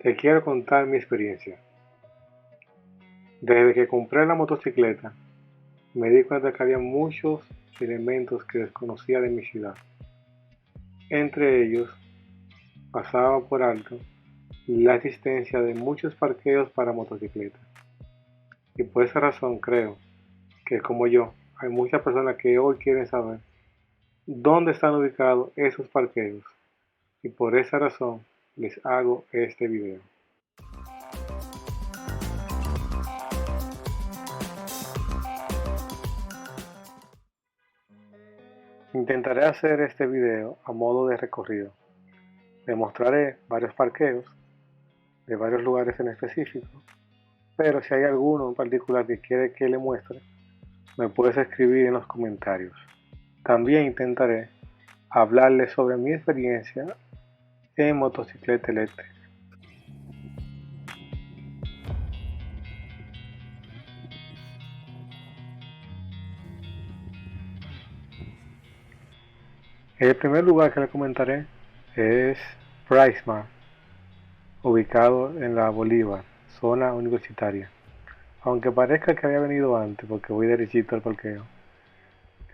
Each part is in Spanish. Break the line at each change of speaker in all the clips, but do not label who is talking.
Te quiero contar mi experiencia. Desde que compré la motocicleta, me di cuenta que había muchos elementos que desconocía de mi ciudad. Entre ellos, pasaba por alto la existencia de muchos parqueos para motocicletas. Y por esa razón creo que, como yo, hay muchas personas que hoy quieren saber dónde están ubicados esos parqueos. Y por esa razón les hago este video. Intentaré hacer este video a modo de recorrido. Le mostraré varios parqueos de varios lugares en específico, pero si hay alguno en particular que quiere que le muestre, me puedes escribir en los comentarios. También intentaré hablarles sobre mi experiencia en motocicleta eléctrica. El primer lugar que le comentaré es PriceMart, ubicado en la Bolívar, zona universitaria. Aunque parezca que había venido antes porque voy derechito al parqueo,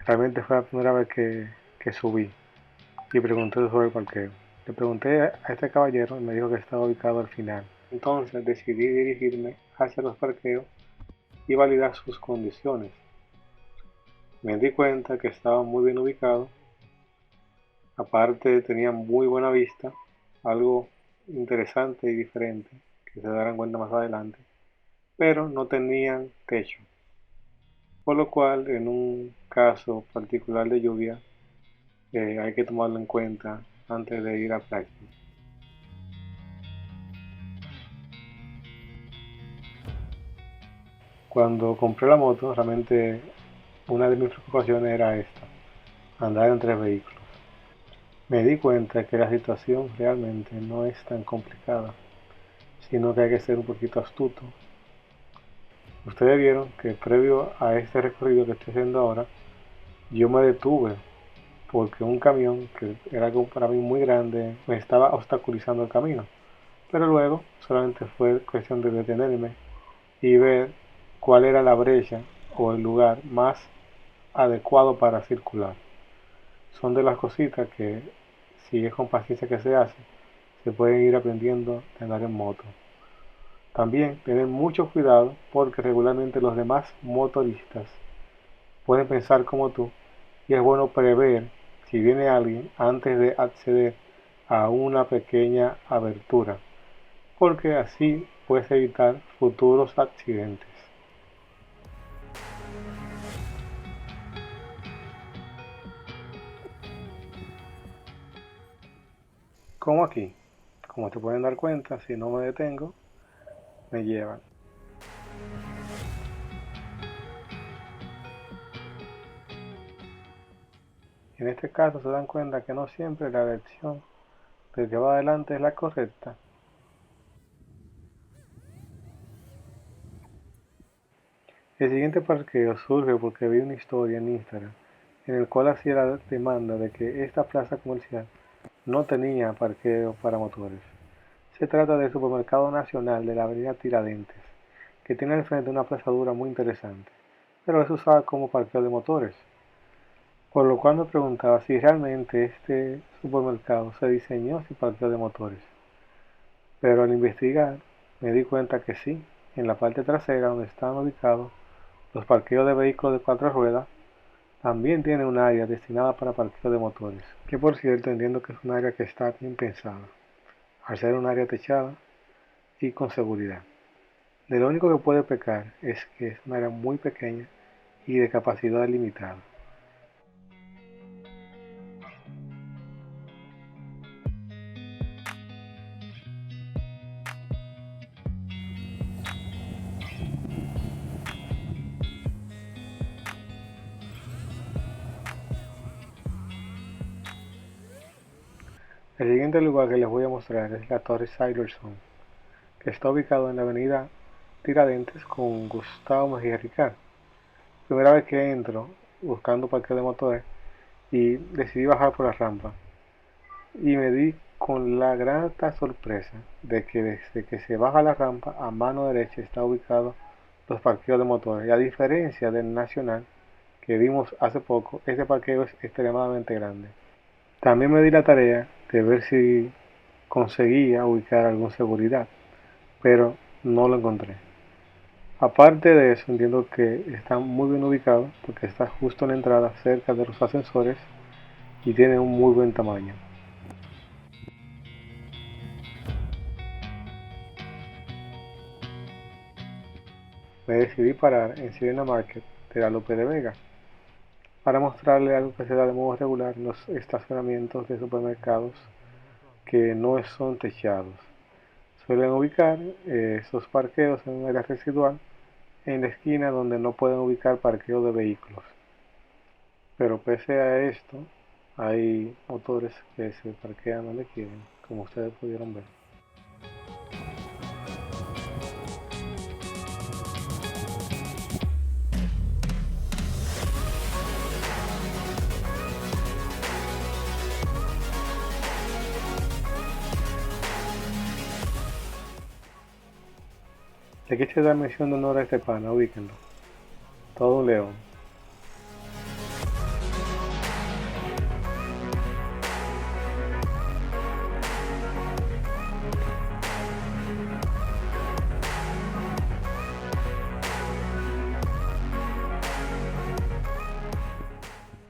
realmente fue la primera vez que subí y pregunté sobre el parqueo. Le pregunté a este caballero y me dijo que estaba ubicado al final. Entonces decidí dirigirme hacia los parqueos y validar sus condiciones. Me di cuenta que estaba muy bien ubicado, aparte tenía muy buena vista, algo interesante y diferente que se darán cuenta más adelante, pero no tenían techo, por lo cual en un caso particular de lluvia hay que tomarlo en cuenta antes de ir a práctica. Cuando compré la moto, realmente una de mis preocupaciones era esta, andar en tres vehículos. Me di cuenta que la situación realmente no es tan complicada, sino que hay que ser un poquito astuto. Ustedes vieron que previo a este recorrido que estoy haciendo ahora, yo me detuve porque un camión, que era algo para mí muy grande, me estaba obstaculizando el camino. Pero luego solamente fue cuestión de detenerme y ver cuál era la brecha o el lugar más adecuado para circular. Son de las cositas que, si es con paciencia que se hace, se pueden ir aprendiendo a andar en moto. También tener mucho cuidado porque regularmente los demás motoristas pueden pensar como tú y es bueno prever si viene alguien antes de acceder a una pequeña abertura, porque así puedes evitar futuros accidentes. Como aquí, como te pueden dar cuenta, si no me detengo, me llevan. En este caso se dan cuenta que no siempre la dirección del que va adelante es la correcta. El siguiente parqueo surge porque vi una historia en Instagram en el cual hacía la demanda de que esta plaza comercial no tenía parqueo para motores. Se trata del Supermercado Nacional de la Avenida Tiradentes, que tiene al frente una plazadura muy interesante, pero es usada como parqueo de motores. Por lo cual me preguntaba si realmente este supermercado se diseñó sin parqueo de motores. Pero al investigar me di cuenta que sí, en la parte trasera donde están ubicados los parqueos de vehículos de cuatro ruedas, también tiene un área destinada para parqueo de motores, que por cierto entiendo que es un área que está bien pensada, al ser un área techada y con seguridad. De lo único que puede pecar es que es un área muy pequeña y de capacidad limitada. El siguiente lugar que les voy a mostrar es la Torre Silerson, que está ubicado en la avenida Tiradentes con Gustavo Mejía Ricard. Primera vez que entro buscando parqueo de motores y decidí bajar por la rampa y me di con la grata sorpresa de que desde que se baja la rampa a mano derecha está ubicado los parqueos de motores. Y a diferencia del Nacional que vimos hace poco, este parqueo es extremadamente grande. También me di la tarea de ver si conseguía ubicar alguna seguridad, pero no lo encontré. Aparte de eso, entiendo que está muy bien ubicado porque está justo en la entrada, cerca de los ascensores y tiene un muy buen tamaño. Me decidí parar en Sirena Market de la Lope de Vega para mostrarle algo que se da de modo regular en los estacionamientos de supermercados que no son techados. Suelen ubicar esos parqueos en un área residual en la esquina donde no pueden ubicar parqueo de vehículos. Pero pese a esto, hay motores que se parquean donde quieren, como ustedes pudieron ver. Le quise dar mención de honor a este pana, ubíquenlo. Todo un león.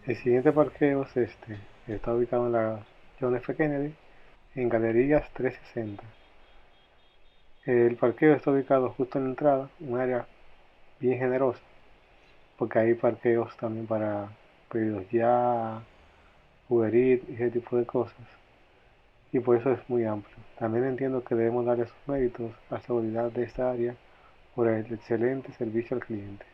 El siguiente parqueo es este, que está ubicado en la John F. Kennedy, en Galerías 360. El parqueo está ubicado justo en la entrada, un área bien generosa, porque hay parqueos también para pedidos ya, Uber Eats y ese tipo de cosas. Y por eso es muy amplio. También entiendo que debemos darle sus méritos a la seguridad de esta área por el excelente servicio al cliente.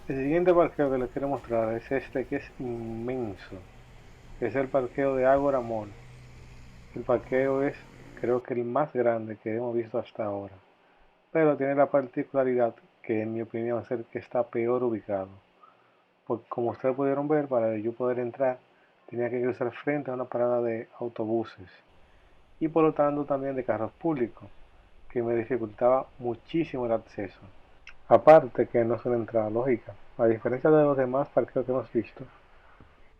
El siguiente parqueo que les quiero mostrar es este que es inmenso. Es el parqueo de Agora Mall. El parqueo es, creo que el más grande que hemos visto hasta ahora. Pero tiene la particularidad que en mi opinión es el que está peor ubicado. Porque como ustedes pudieron ver, para yo poder entrar tenía que cruzar frente a una parada de autobuses y por lo tanto también de carros públicos, que me dificultaba muchísimo el acceso. Aparte que no es una entrada lógica, a diferencia de los demás parqueos que hemos visto,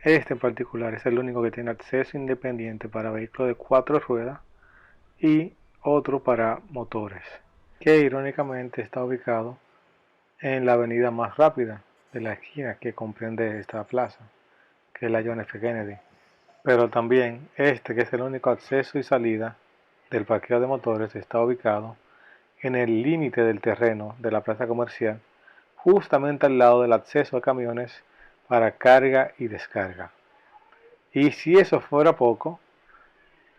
este en particular es el único que tiene acceso independiente para vehículos de 4 ruedas y otro para motores, que irónicamente está ubicado en la avenida más rápida de la esquina que comprende esta plaza, que es la John F. Kennedy. Pero también este, que es el único acceso y salida del parqueo de motores, está ubicado en el límite del terreno de la plaza comercial, justamente al lado del acceso a camiones para carga y descarga. Y si eso fuera poco,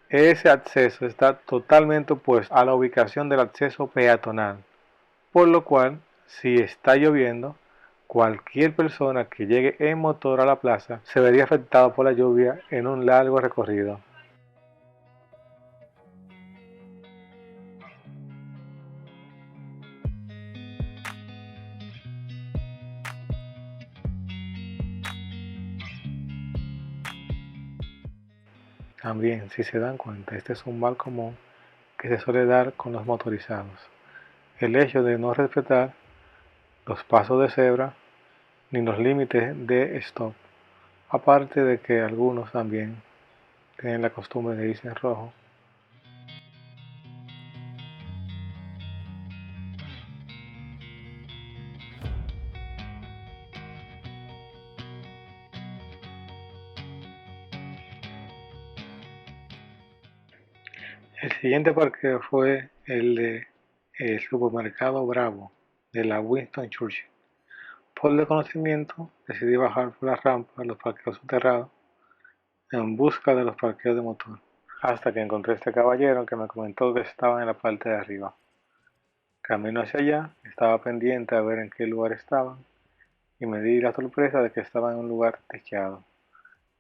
ese acceso está totalmente opuesto a la ubicación del acceso peatonal, por lo cual, si está lloviendo, cualquier persona que llegue en motor a la plaza se vería afectado por la lluvia en un largo recorrido. También, si se dan cuenta, este es un mal común que se suele dar con los motorizados. El hecho de no respetar los pasos de cebra ni los límites de stop. Aparte de que algunos también tienen la costumbre de irse en rojo. El siguiente parqueo fue el de el supermercado Bravo de la Winston Churchill. Por desconocimiento decidí bajar por la rampa a los parqueos subterráneos en busca de los parqueos de motor, hasta que encontré a este caballero que me comentó que estaba en la parte de arriba. Camino hacia allá, estaba pendiente a ver en qué lugar estaban y me di la sorpresa de que estaba en un lugar techado.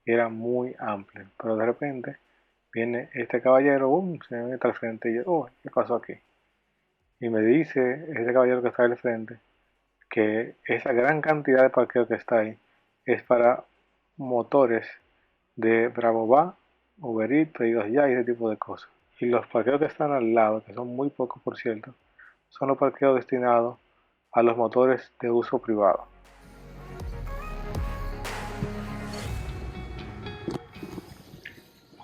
y era muy amplio. Pero de repente viene este caballero, se me mete al frente y yo, ¿qué pasó aquí? Y me dice este caballero que está al frente que esa gran cantidad de parqueo que está ahí es para motores de BravoBá, Uber Eats, Pedidos Ya y ese tipo de cosas. Y los parqueos que están al lado, que son muy pocos por cierto, son los parqueos destinados a los motores de uso privado.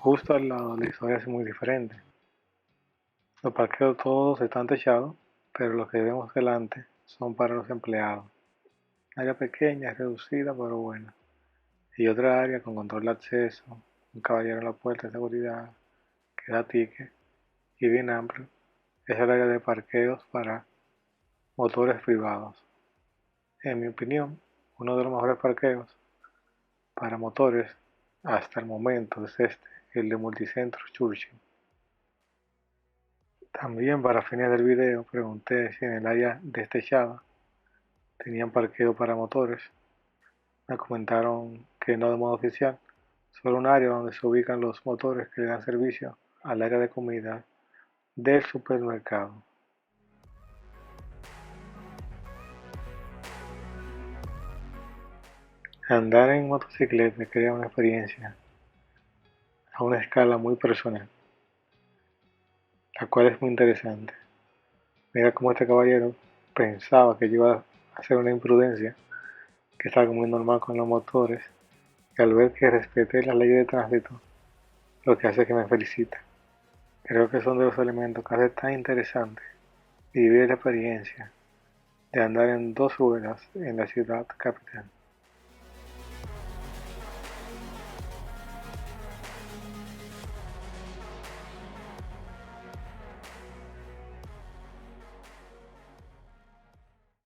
Justo al lado la historia es muy diferente. Los parqueos todos están techados, pero los que vemos delante son para los empleados. Área pequeña, reducida, pero buena. Y otra área con control de acceso, un caballero en la puerta de seguridad que da ticket y bien amplio. Es el área de parqueos para motores privados. En mi opinión, uno de los mejores parqueos para motores hasta el momento es el de Multicentro Churchill. También para fines del video pregunté si en el área destechada tenían parqueo para motores. Me comentaron que no de modo oficial, solo un área donde se ubican los motores que le dan servicio al área de comida del supermercado. Andar en motocicleta crea una experiencia a una escala muy personal, la cual es muy interesante. Mira cómo este caballero pensaba que yo iba a hacer una imprudencia, que es algo muy normal con los motores, y al ver que respeté las leyes de tránsito, lo que hace es que me felicita. Creo que son de los elementos que hace tan interesante y vivir la experiencia de andar en dos ruedas en la ciudad capital.